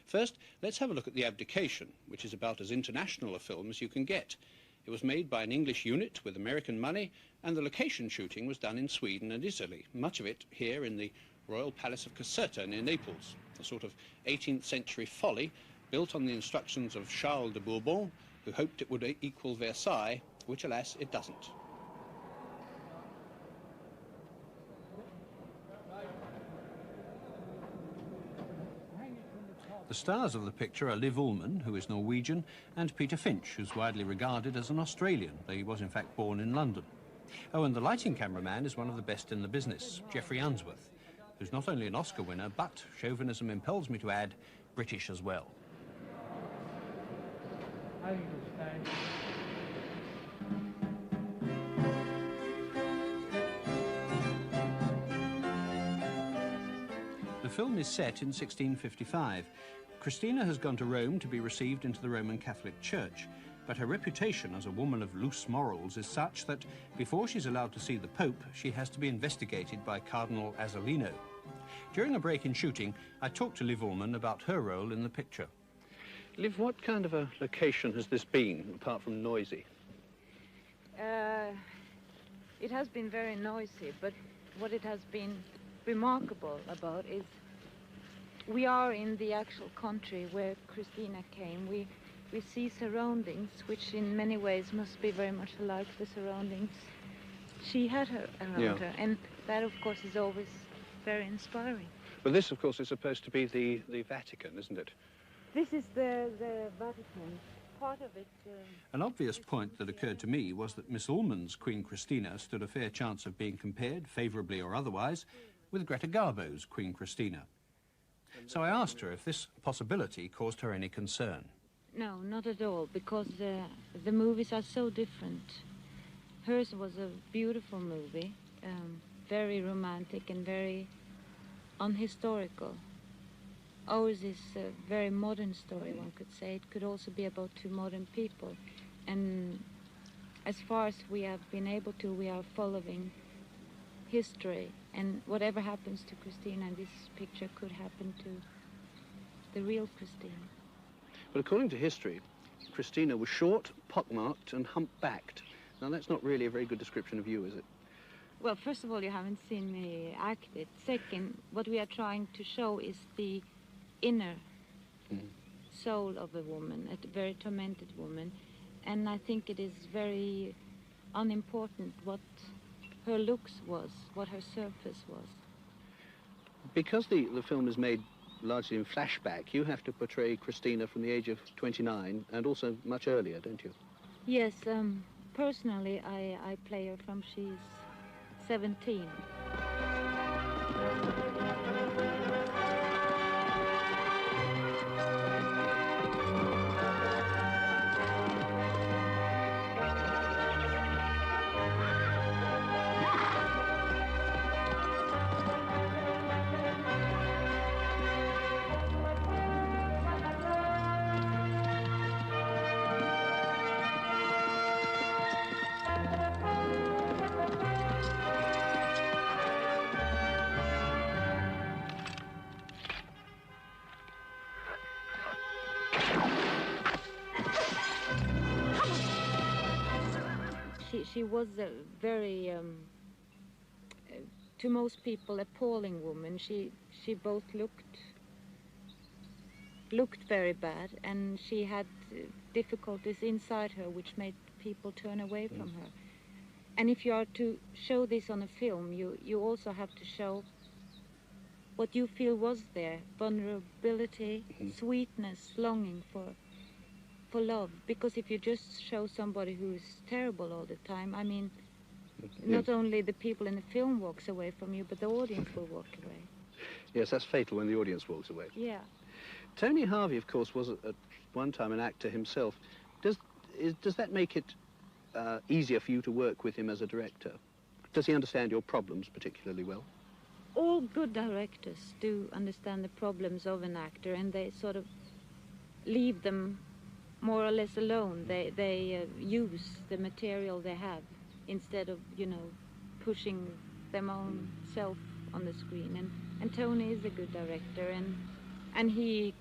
First, let's have a look at The Abdication, which is about as international a film as you can get. It was made by an English unit with American money, and the location shooting was done in Sweden and Italy, much of it here in the Royal Palace of Caserta near Naples, a sort of 18th century folly built on the instructions of Charles de Bourbon, who hoped it would equal Versailles, which, alas, it doesn't. The stars of the picture are Liv Ullmann, who is Norwegian, and Peter Finch, who's widely regarded as an Australian, though he was in fact born in London. Oh, and the lighting cameraman is one of the best in the business, Geoffrey Unsworth, who's not only an Oscar winner, but, chauvinism impels me to add, British as well. The film is set in 1655. Christina has gone to Rome to be received into the Roman Catholic Church, but her reputation as a woman of loose morals is such that before she's allowed to see the Pope, she has to be investigated by Cardinal Azzolino. During a break in shooting, I talked to Liv Ullmann about her role in the picture. Liv, what kind of a location has this been, apart from noisy? It has been very noisy, but what it has been remarkable about is we are in the actual country where Christina came. We see surroundings which in many ways must be very much like the surroundings she had around her, and that of course is always very inspiring. Well, this of course is supposed to be the Vatican, isn't it? This is the Vatican. Part of it... An obvious point that occurred to me was that Miss Ullmann's Queen Christina stood a fair chance of being compared, favourably or otherwise, with Greta Garbo's Queen Christina. So I asked her if this possibility caused her any concern. No, not at all, because the movies are so different. Hers was a beautiful movie, very romantic and very unhistorical. Ours is a very modern story, one could say. It could also be about two modern people. And as far as we have been able to, we are following history. And whatever happens to Christina in this picture could happen to the real Christina. But according to history, Christina was short, pockmarked and humpbacked. Now that's not really a very good description of you, is it? Well, first of all, you haven't seen me act it. Second, what we are trying to show is the inner soul of a woman, a very tormented woman. And I think it is very unimportant what her looks was, what her surface was. Because the film is made largely in flashback, you have to portray Christina from the age of 29 and also much earlier, don't you? Yes, personally I play her from she's 17. She was a very, to most people, appalling woman. She both looked very bad, and she had difficulties inside her which made people turn away from her. And if you are to show this on a film, you also have to show what you feel was there: vulnerability, sweetness, longing for love. Because if you just show somebody who is terrible all the time, I mean, not only the people in the film walks away from you, but the audience will walk away. Yes, that's fatal when the audience walks away. Yeah. Tony Harvey, of course, was at one time an actor himself. Does that make it easier for you to work with him as a director? Does he understand your problems particularly well? All good directors do understand the problems of an actor, and they sort of leave them more or less alone. They use the material they have instead of, pushing their own self on the screen. And Tony is a good director, and he